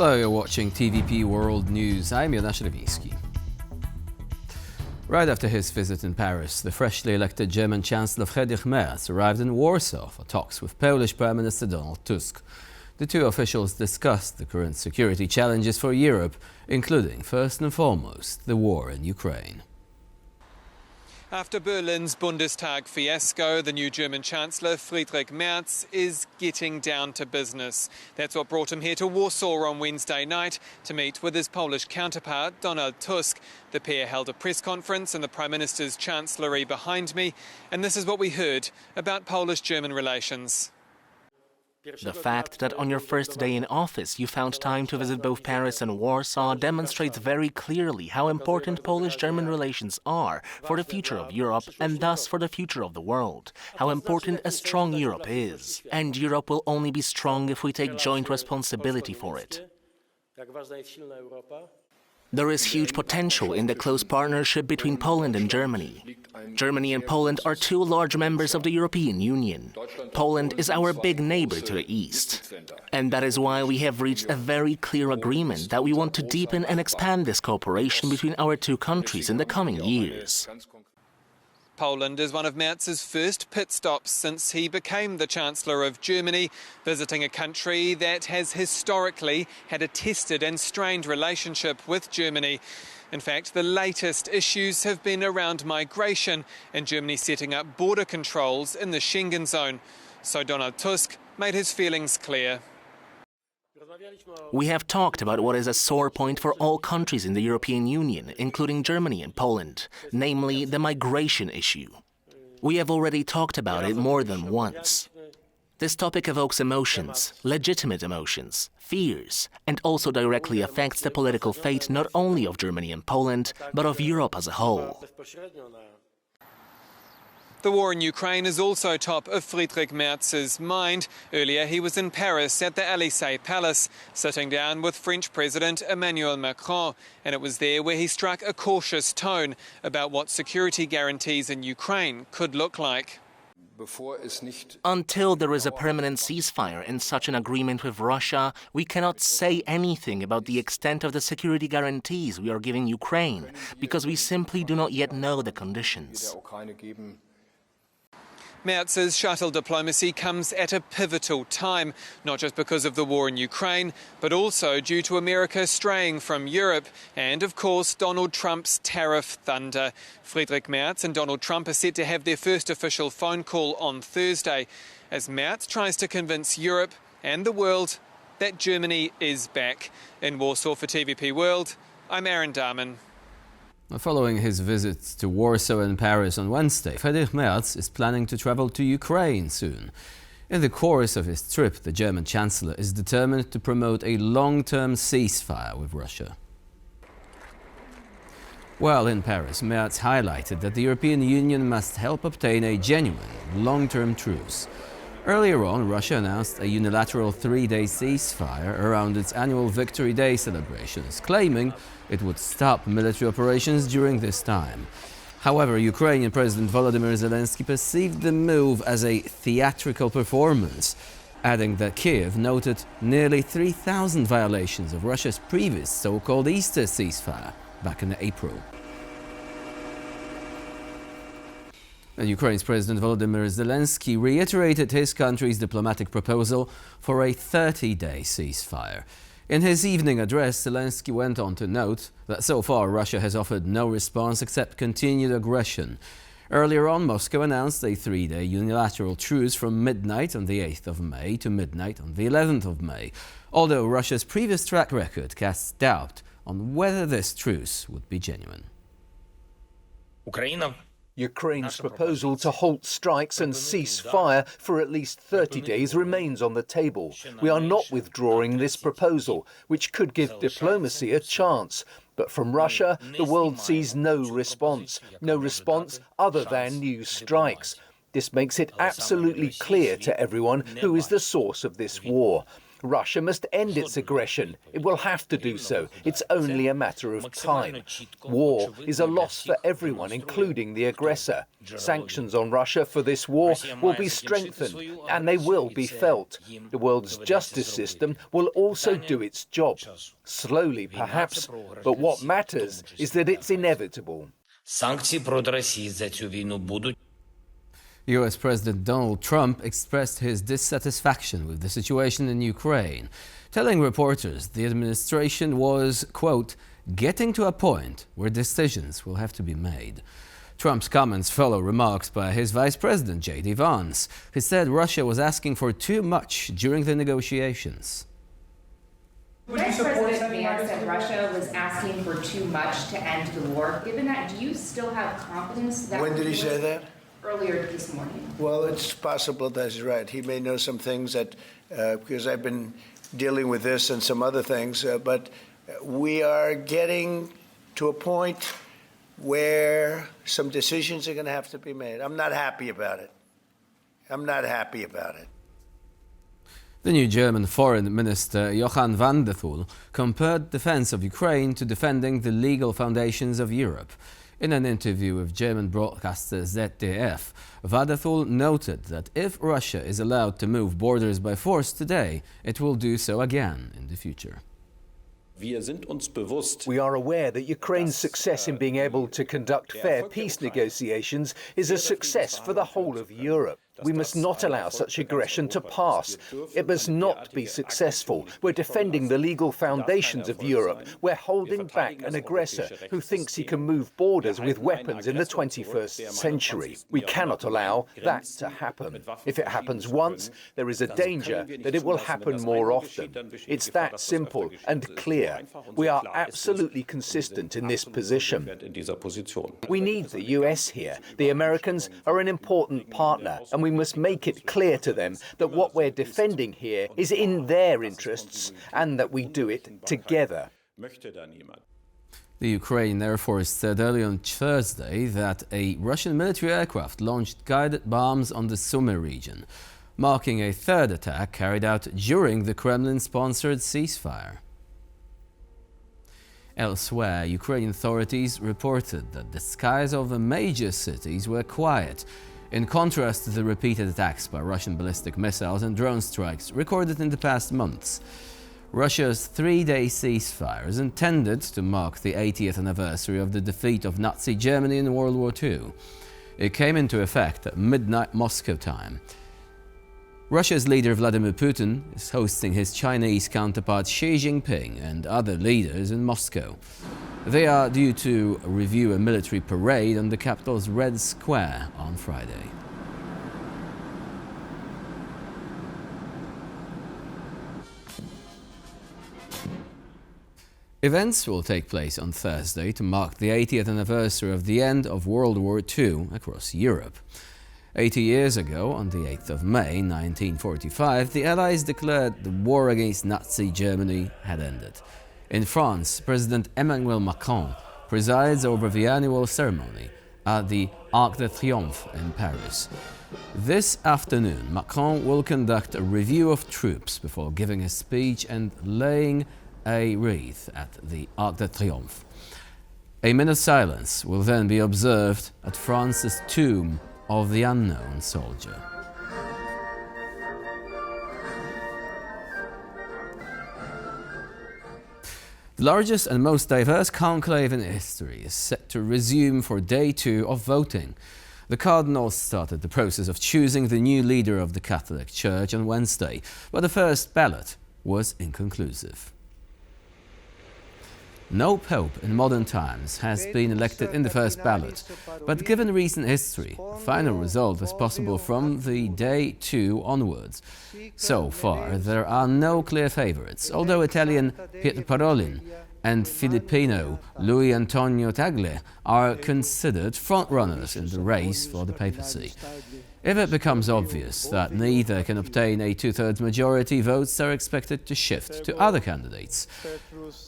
Hello, you're watching TVP World News. I'm Jonasz Lewiński. Right after his visit in Paris, the freshly elected German Chancellor Friedrich Merz arrived in Warsaw for talks with Polish Prime Minister Donald Tusk. The two officials discussed the current security challenges for Europe, including, first and foremost, the war in Ukraine. After Berlin's Bundestag fiasco, the new German Chancellor Friedrich Merz is getting down to business. That's what brought him here to Warsaw on Wednesday night to meet with his Polish counterpart, Donald Tusk. The pair held a press conference in the Prime Minister's chancellery behind me, and this is what we heard about Polish-German relations. The fact that on your first day in office you found time to visit both Paris and Warsaw demonstrates very clearly how important Polish-German relations are for the future of Europe and thus for the future of the world, how important a strong Europe is. And Europe will only be strong if we take joint responsibility for it. There is huge potential in the close partnership between Poland and Germany. Germany and Poland are two large members of the European Union. Poland is our big neighbor to the east. And that is why we have reached a very clear agreement that we want to deepen and expand this cooperation between our two countries in the coming years. Poland is one of Merz's first pit stops since he became the Chancellor of Germany, visiting a country that has historically had a tested and strained relationship with Germany. In fact, the latest issues have been around migration and Germany setting up border controls in the Schengen zone. So Donald Tusk made his feelings clear. We have talked about what is a sore point for all countries in the European Union, including Germany and Poland, namely the migration issue. We have already talked about it more than once. This topic evokes emotions, legitimate emotions, fears, and also directly affects the political fate not only of Germany and Poland, but of Europe as a whole. The war in Ukraine is also top of Friedrich Merz's mind. Earlier, he was in Paris at the Élysée Palace, sitting down with French President Emmanuel Macron, and it was there where he struck a cautious tone about what security guarantees in Ukraine could look like. Until there is a permanent ceasefire and such an agreement with Russia, we cannot say anything about the extent of the security guarantees we are giving Ukraine, because we simply do not yet know the conditions. Merz's shuttle diplomacy comes at a pivotal time, not just because of the war in Ukraine, but also due to America straying from Europe and, of course, Donald Trump's tariff thunder. Friedrich Merz and Donald Trump are set to have their first official phone call on Thursday, as Merz tries to convince Europe and the world that Germany is back. In Warsaw for TVP World, I'm Aaron Darman. Following his visits to Warsaw and Paris on Wednesday, Friedrich Merz is planning to travel to Ukraine soon. In the course of his trip, the German Chancellor is determined to promote a long-term ceasefire with Russia. While in Paris, Merz highlighted that the European Union must help obtain a genuine, long-term truce. Earlier on, Russia announced a unilateral three-day ceasefire around its annual Victory Day celebrations, claiming it would stop military operations during this time. However, Ukrainian President Volodymyr Zelenskyy perceived the move as a theatrical performance, adding that Kiev noted nearly 3,000 violations of Russia's previous so-called Easter ceasefire back in April. And Ukraine's President Volodymyr Zelenskyy reiterated his country's diplomatic proposal for a 30-day ceasefire. In his evening address, Zelenskyy went on to note that so far Russia has offered no response except continued aggression. Earlier on, Moscow announced a three-day unilateral truce from midnight on the 8th of May to midnight on the 11th of May, although Russia's previous track record casts doubt on whether this truce would be genuine. Ukraine's proposal to halt strikes and cease fire for at least 30 days remains on the table. We are not withdrawing this proposal, which could give diplomacy a chance. But from Russia, the world sees no response other than new strikes. This makes it absolutely clear to everyone who is the source of this war. Russia must end its aggression. It will have to do so. It's only a matter of time. War is a loss for everyone, including the aggressor. Sanctions on Russia for this war will be strengthened, and they will be felt. The world's justice system will also do its job. Slowly, perhaps, but what matters is that it's inevitable. Санкції проти Росії за цю війну будуть. US President Donald Trump expressed his dissatisfaction with the situation in Ukraine, telling reporters the administration was, quote, getting to a point where decisions will have to be made. Trump's comments follow remarks by his Vice President, J.D. Vance, who said Russia was asking for too much during the negotiations. Vice President Vance said Russia was asking for too much to end the war. Given that, do you still have confidence that... When did he say that? Earlier this morning. Well, it's possible that he's right. He may know some things that, because I've been dealing with this and some other things, but we are getting to a point where some decisions are going to have to be made. I'm not happy about it. I'm not happy about it. The new German Foreign Minister Johann Vanderthul compared defense of Ukraine to defending the legal foundations of Europe. In an interview with German broadcaster ZDF, Vanderthul noted that if Russia is allowed to move borders by force today, it will do so again in the future. We are aware that Ukraine's success in being able to conduct fair peace negotiations is a success for the whole of Europe. We must not allow such aggression to pass. It must not be successful. We're defending the legal foundations of Europe. We're holding back an aggressor who thinks he can move borders with weapons in the 21st century. We cannot allow that to happen. If it happens once, there is a danger that it will happen more often. It's that simple and clear. We are absolutely consistent in this position. We need the US here. The Americans are an important partner, and we must make it clear to them that what we're defending here is in their interests and that we do it together. The Ukraine Air Force said early on Thursday that a Russian military aircraft launched guided bombs on the Sumy region, marking a third attack carried out during the Kremlin-sponsored ceasefire. Elsewhere, Ukrainian authorities reported that the skies over major cities were quiet, in contrast to the repeated attacks by Russian ballistic missiles and drone strikes recorded in the past months. Russia's three-day ceasefire is intended to mark the 80th anniversary of the defeat of Nazi Germany in World War II. It came into effect at midnight Moscow time. Russia's leader Vladimir Putin is hosting his Chinese counterpart Xi Jinping and other leaders in Moscow. They are due to review a military parade on the capital's Red Square on Friday. Events will take place on Thursday to mark the 80th anniversary of the end of World War II across Europe. 80 years ago, on the 8th of May 1945, the Allies declared the war against Nazi Germany had ended. In France, President Emmanuel Macron presides over the annual ceremony at the Arc de Triomphe in Paris. This afternoon, Macron will conduct a review of troops before giving a speech and laying a wreath at the Arc de Triomphe. A minute's silence will then be observed at France's tomb of the unknown soldier. The largest and most diverse conclave in history is set to resume for day 2 of voting. The cardinals started the process of choosing the new leader of the Catholic Church on Wednesday, but the first ballot was inconclusive. No pope in modern times has been elected in the first ballot, but given recent history, the final result is possible from the day 2 onwards. So far, there are no clear favorites, although Italian Pietro Parolin and Filipino Luis Antonio Tagle are considered frontrunners in the race for the papacy. If it becomes obvious that neither can obtain a two-thirds majority, votes are expected to shift to other candidates.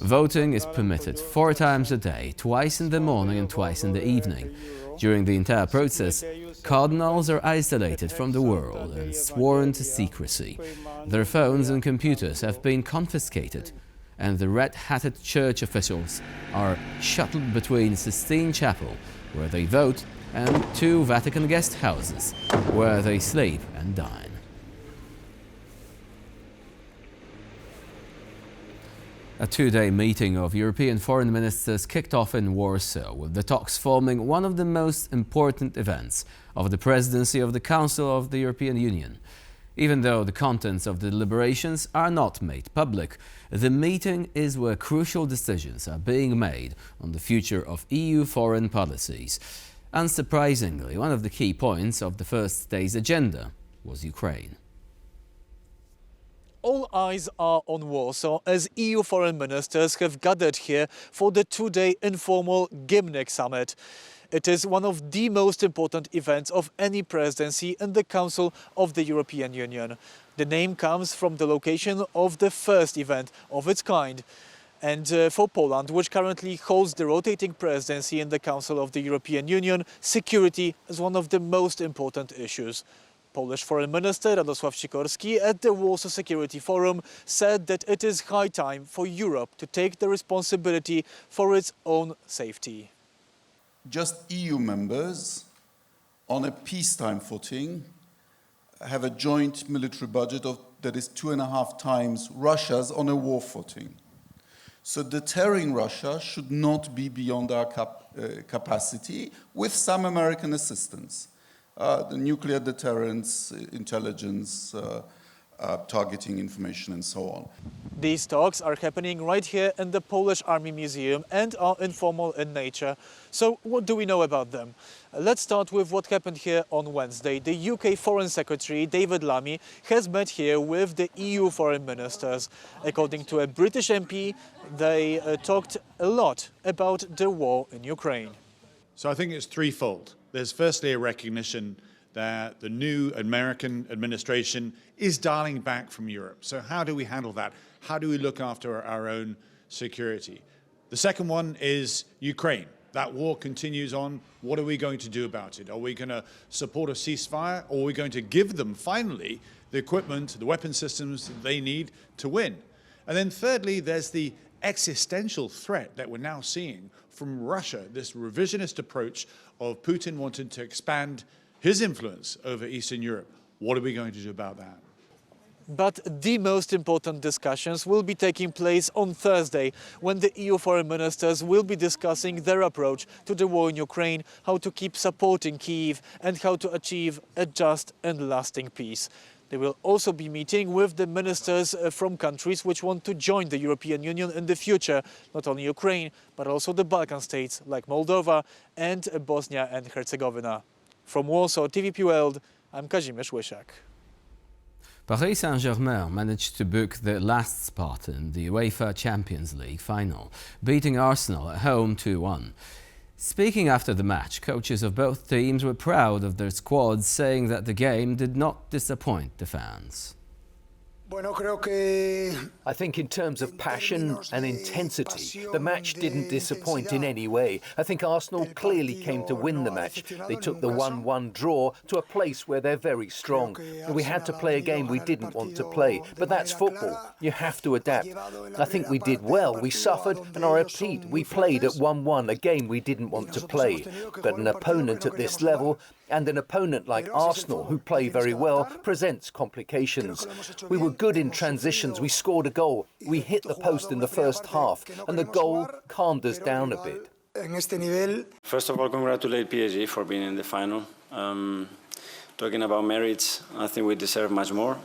Voting is permitted 4 times a day, twice in the morning and twice in the evening. During the entire process, cardinals are isolated from the world and sworn to secrecy. Their phones and computers have been confiscated, and the red-hatted church officials are shuttled between Sistine Chapel, where they vote, and 2 Vatican guest houses, where they sleep and dine. A 2-day meeting of European foreign ministers kicked off in Warsaw, with the talks forming one of the most important events of the presidency of the Council of the European Union. Even though the contents of the deliberations are not made public, the meeting is where crucial decisions are being made on the future of EU foreign policies. Unsurprisingly, one of the key points of the first day's agenda was Ukraine. All eyes are on Warsaw as EU foreign ministers have gathered here for the 2-day informal Gymnich summit. It is one of the most important events of any presidency in the Council of the European Union. The name comes from the location of the first event of its kind. And for Poland, which currently holds the rotating presidency in the Council of the European Union, security is one of the most important issues. Polish Foreign Minister Radosław Sikorski at the Warsaw Security Forum said that it is high time for Europe to take the responsibility for its own safety. Just EU members on a peacetime footing have a joint military budget that is 2.5 times Russia's on a war footing. So deterring Russia should not be beyond our capacity, with some American assistance. The nuclear deterrence, intelligence, targeting information, and so on. These talks are happening right here in the Polish Army Museum and are informal in nature. So what do we know about them? Let's start with what happened here on Wednesday. The UK Foreign Secretary David Lammy has met here with the EU foreign ministers. According to a British MP, they talked a lot about the war in Ukraine. So I think it's threefold. There's firstly a recognition that the new American administration is dialing back from Europe. So how do we handle that? How do we look after our own security? The second one is Ukraine. That war continues on. What are we going to do about it? Are we going to support a ceasefire, or are we going to give them, finally, the equipment, the weapon systems that they need to win? And then thirdly, there's the existential threat that we're now seeing from Russia, this revisionist approach of Putin wanting to expand his influence over Eastern Europe. What are we going to do about that? But the most important discussions will be taking place on Thursday, when the EU foreign ministers will be discussing their approach to the war in Ukraine, how to keep supporting Kyiv, and how to achieve a just and lasting peace. They will also be meeting with the ministers from countries which want to join the European Union in the future, not only Ukraine, but also the Balkan states like Moldova and Bosnia and Herzegovina. From Warsaw, TVP World, I'm Kazimierz Łysiak. Paris Saint-Germain managed to book the last spot in the UEFA Champions League final, beating Arsenal at home 2-1. Speaking after the match, coaches of both teams were proud of their squads, saying that the game did not disappoint the fans. I think in terms of passion and intensity, the match didn't disappoint in any way. I think Arsenal clearly came to win the match. They took the 1-1 draw to a place where they're very strong. We had to play a game we didn't want to play, but that's football. You have to adapt. I think we did well. We suffered, and I repeat, we played at 1-1, a game we didn't want to play. But an opponent at this level, and an opponent like Arsenal, who play very well, presents complications. We were good in transitions, we scored a goal, we hit the post in the first half, and the goal calmed us down a bit. First of all, congratulate PSG for being in the final. Talking about merits, I think we deserve much more.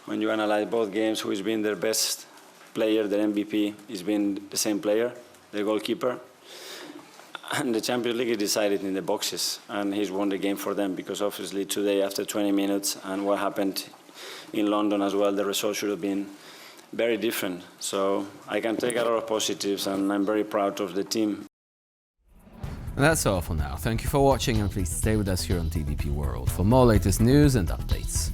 When you analyze both games, who has been their best player, their MVP, has been the same player, the goalkeeper. And the Champions League is decided in the boxes, and he's won the game for them, because obviously today, after 20 minutes, and what happened in London as well, the result should have been very different. So I can take a lot of positives, and I'm very proud of the team. And that's all for now. Thank you for watching, and please stay with us here on TVP World for more latest news and updates.